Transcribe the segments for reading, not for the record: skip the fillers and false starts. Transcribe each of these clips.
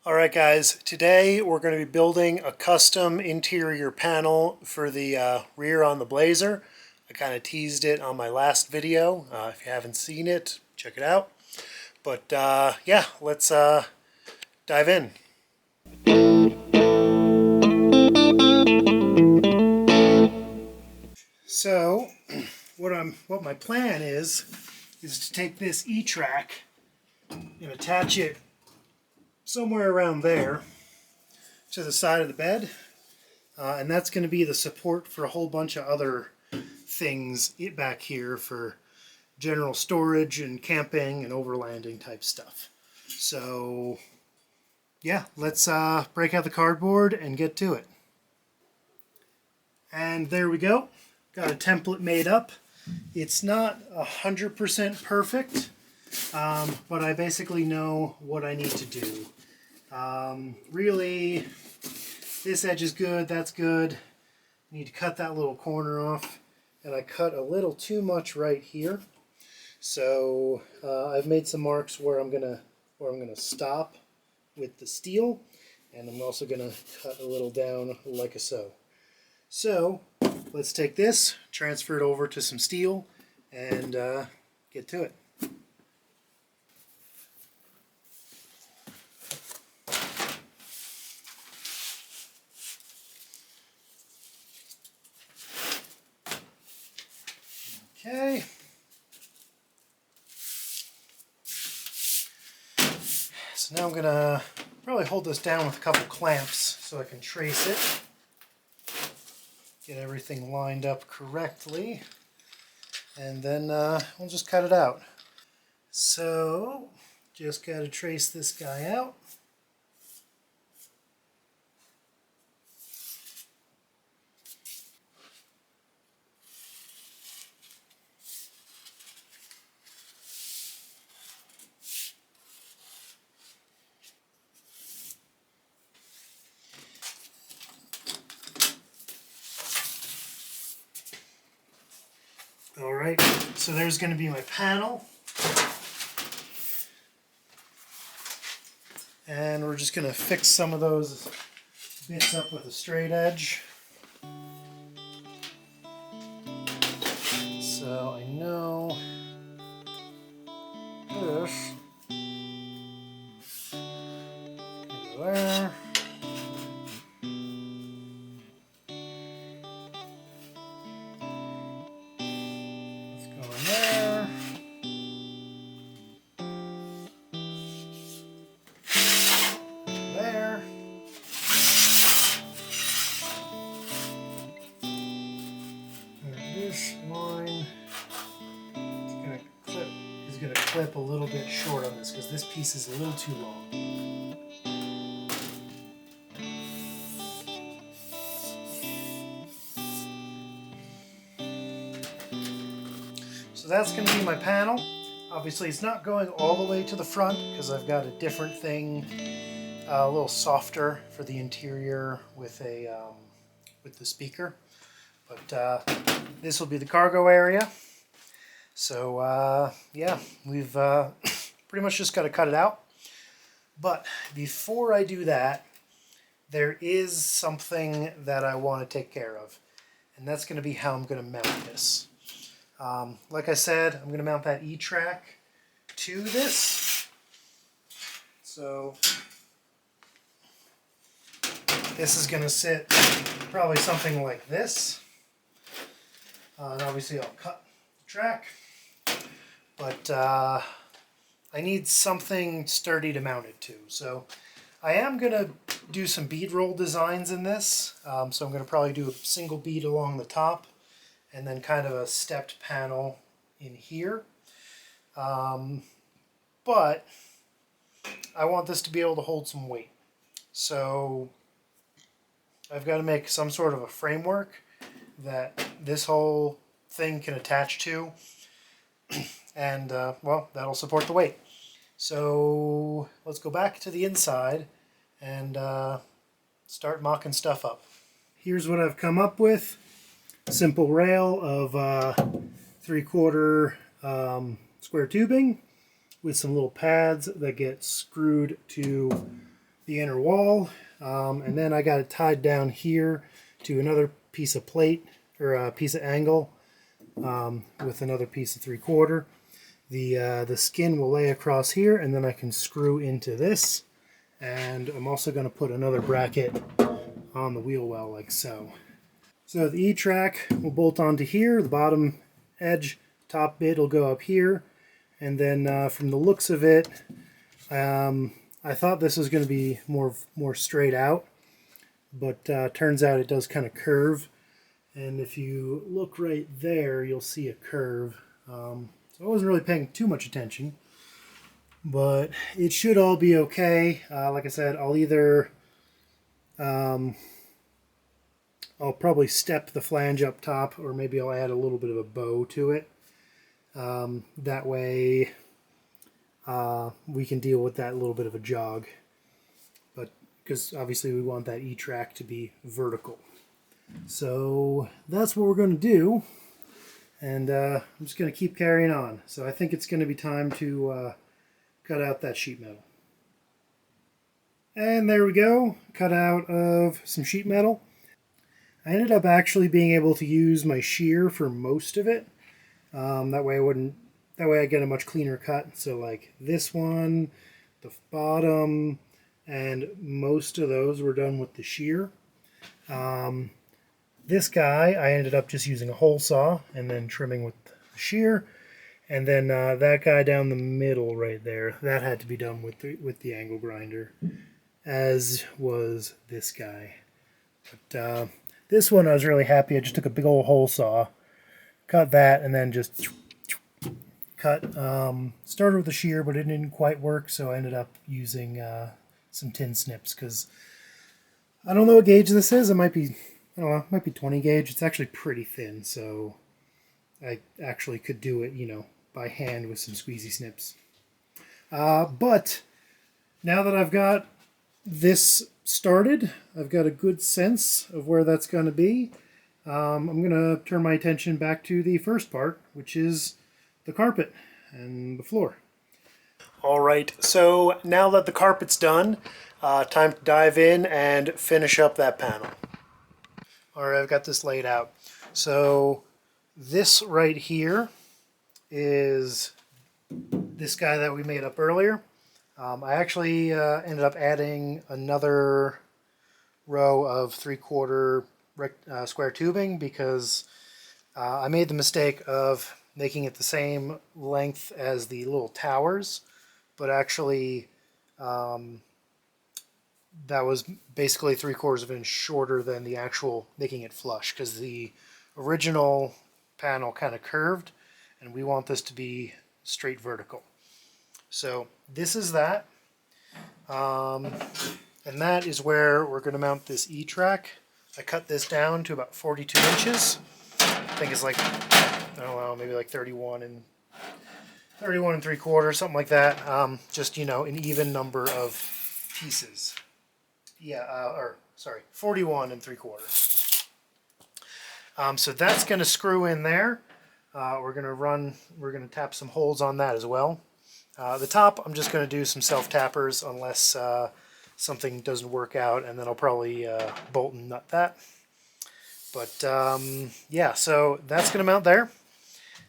Alright guys, today we're going to be building a custom interior panel for the rear on the Blazer. I kind of teased it on my last video. If you haven't seen it, check it out. But yeah, let's dive in. So, what my plan is to take this E-track and attach it somewhere around there to the side of the bed, and that's going to be the support for a whole bunch of other things back here for general storage and camping and overlanding type stuff. So yeah, let's break out the cardboard and get to it. And there we go. Got a template made up. It's not 100% perfect, but I basically know what I need to do. Really, this edge is good, that's good. I need to cut that little corner off, and I cut a little too much right here. So I've made some marks where I'm gonna stop with the steel, and I'm also gonna cut a little down like so. So let's take this, transfer it over to some steel, and get to it. Okay. So now I'm gonna probably hold this down with a couple clamps so I can trace it. Get everything lined up correctly, and then we'll just cut it out. So just got to trace this guy out. Alright, so there's going to be my panel. And we're just going to fix some of those bits up with a straight edge. So I know this go there. This line is going to clip a little bit short on this because this piece is a little too long. So that's going to be my panel. Obviously it's not going all the way to the front because I've got a different thing, a little softer for the interior with the speaker. But this will be the cargo area. So yeah, we've pretty much just got to cut it out. But before I do that, there is something that I want to take care of. And that's going to be how I'm going to mount this. Like I said, I'm going to mount that E-track to this. So this is going to sit probably something like this. And obviously I'll cut the track, but I need something sturdy to mount it to. So I am going to do some bead roll designs in this. So I'm going to probably do a single bead along the top and then kind of a stepped panel in here. But I want this to be able to hold some weight. So I've got to make some sort of a framework that this whole thing can attach to, and well, that'll support the weight. So let's go back to the inside and start mocking stuff up. Here's what I've come up with. A simple rail of 3/4 square tubing with some little pads that get screwed to the inner wall, and then I got it tied down here to another piece of plate or a piece of angle with another piece of 3/4. The skin will lay across here, and then I can screw into this. And I'm also going to put another bracket on the wheel well like so. So the E-track will bolt onto here, the bottom edge, top bit will go up here, and then from the looks of it, I thought this was going to be more straight out, but turns out it does kind of curve. And if you look right there, you'll see a curve. So I wasn't really paying too much attention, but it should all be okay. Like I said, I'll either I'll probably step the flange up top, or maybe I'll add a little bit of a bow to it. That way we can deal with that little bit of a jog. But because obviously we want that E-track to be vertical. So that's what we're going to do. And I'm just going to keep carrying on. So I think it's going to be time to cut out that sheet metal. And there we go, cut out of some sheet metal. I ended up actually being able to use my shear for most of it. That way I get a much cleaner cut. So like this one, the bottom, and most of those were done with the shear. This guy, I ended up just using a hole saw and then trimming with the shear. And then that guy down the middle right there, that had to be done with the angle grinder, as was this guy. But this one I was really happy. I just took a big old hole saw, cut that, and then just cut. Started with the shear, but it didn't quite work, so I ended up using some tin snips, because I don't know what gauge this is. It might be, I don't know, it might be 20 gauge. It's actually pretty thin, so I actually could do it, by hand with some squeezy snips. But now that I've got this started, I've got a good sense of where that's going to be. I'm going to turn my attention back to the first part, which is the carpet and the floor. All right, so now that the carpet's done, time to dive in and finish up that panel. All right, I've got this laid out. So this right here is this guy that we made up earlier. I actually ended up adding another row of 3/4 square tubing because I made the mistake of making it the same length as the little towers, but actually that was basically 3/4 of an inch shorter than the actual making it flush, because the original panel kind of curved and we want this to be straight vertical. So this is that, and that is where we're going to mount this E-track. I cut this down to about 42 inches. I think it's like, I don't know, maybe like 31 and 3/4, something like that. Just, an even number of pieces. Yeah, 41 3/4. So that's going to screw in there. We're going to tap some holes on that as well. The top, I'm just going to do some self-tappers unless something doesn't work out, and then I'll probably bolt and nut that. But yeah, so that's going to mount there.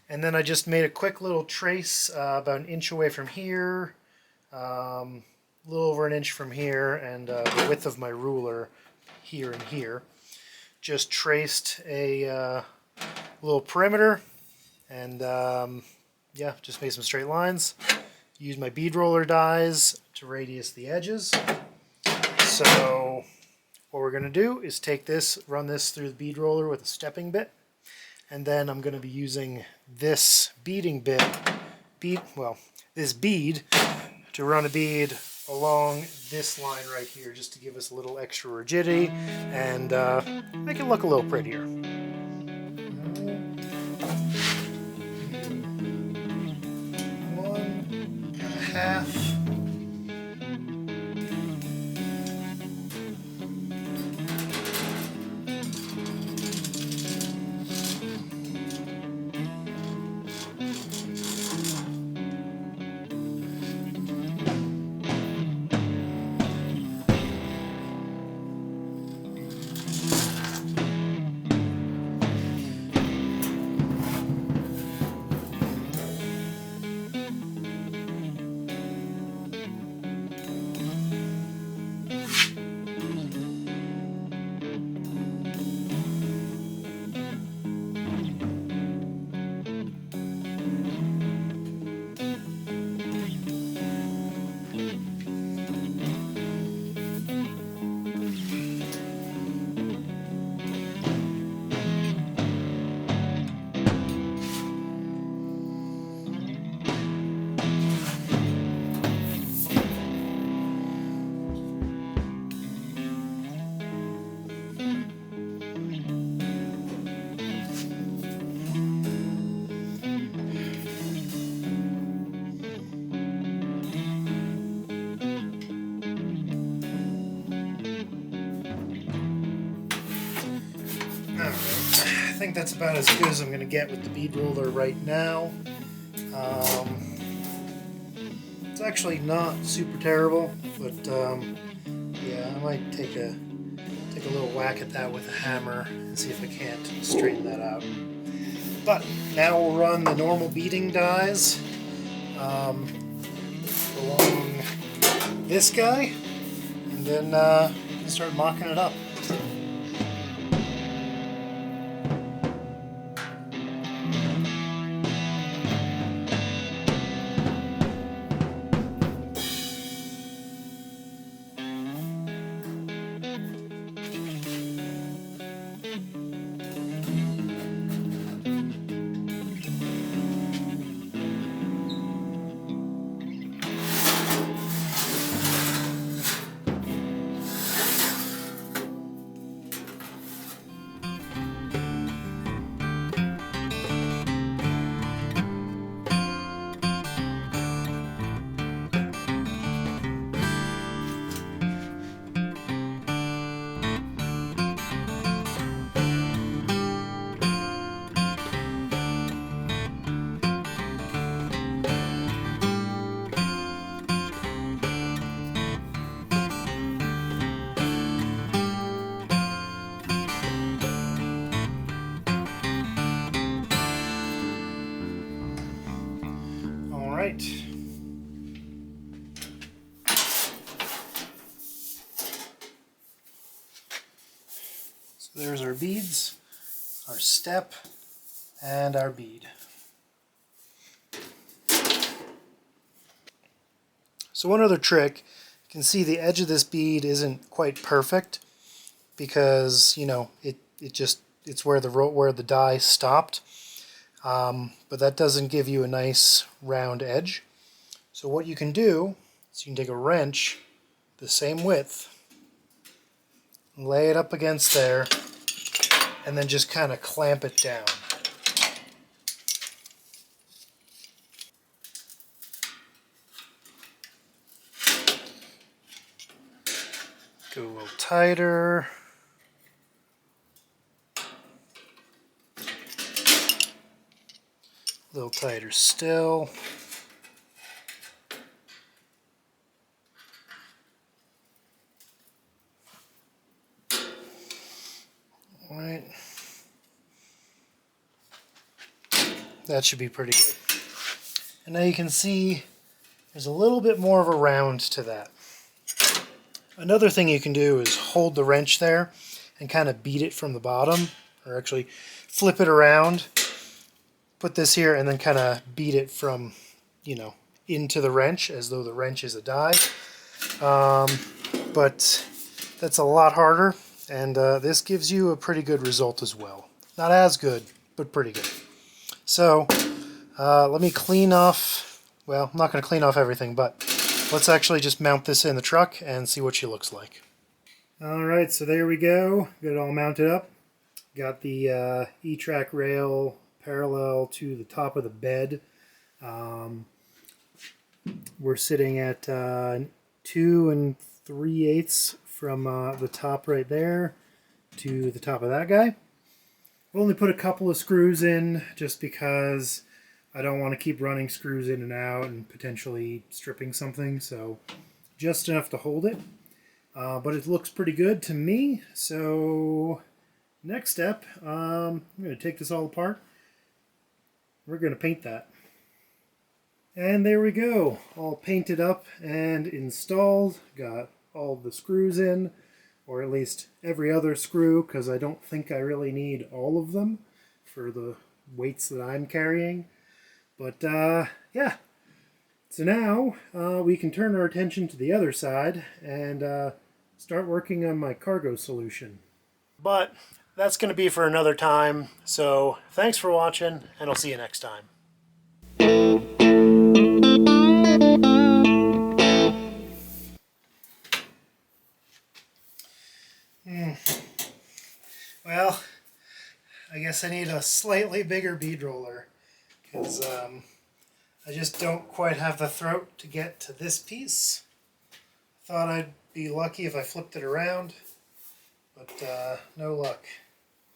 And then I just made a quick little trace about 1 inch away from here, a little over 1 inch from here, and the width of my ruler here and here. Just traced a little perimeter, and yeah, just made some straight lines. Use my bead roller dies to radius the edges. So what we're going to do is take this, run this through the bead roller with a stepping bit, and then I'm going to be using this beading bit, this bead, to run a bead along this line right here, just to give us a little extra rigidity and make it look a little prettier. 1.5. think that's about as good as I'm going to get with the bead roller right now. It's actually not super terrible, but yeah, I might take a little whack at that with a hammer and see if I can't straighten that out. But now we'll run the normal beading dies along this guy, and then we can start mocking it up. Alright. So there's our beads, our step, and our bead. So one other trick, you can see the edge of this bead isn't quite perfect because, you know, it's where the die stopped. But that doesn't give you a nice round edge. So what you can do is you can take a wrench the same width, lay it up against there, and then just kind of clamp it down. Go a little tighter. A little tighter still. All right. That should be pretty good. And now you can see there's a little bit more of a round to that. Another thing you can do is hold the wrench there and kind of beat it from the bottom, or actually flip it around. Put this here and then kind of beat it from, you know, into the wrench as though the wrench is a die. But that's a lot harder, and this gives you a pretty good result as well. Not as good, but pretty good. So let me clean off, well, I'm not going to clean off everything, but let's actually just mount this in the truck and see what she looks like. Alright, so there we go. Got it all mounted up. Got the E-track rail parallel to the top of the bed. We're sitting at 2 3/8 from the top right there to the top of that guy. I've only put a couple of screws in just because I don't want to keep running screws in and out and potentially stripping something, so just enough to hold it. But it looks pretty good to me, so next step, I'm going to take this all apart. We're going to paint that. And there we go, all painted up and installed. Got all the screws in, or at least every other screw, because I don't think I really need all of them for the weights that I'm carrying. But yeah, so now we can turn our attention to the other side and start working on my cargo solution. But that's going to be for another time, so thanks for watching, and I'll see you next time. Well, I guess I need a slightly bigger bead roller, because I just don't quite have the throat to get to this piece. Thought I'd be lucky if I flipped it around, but no luck.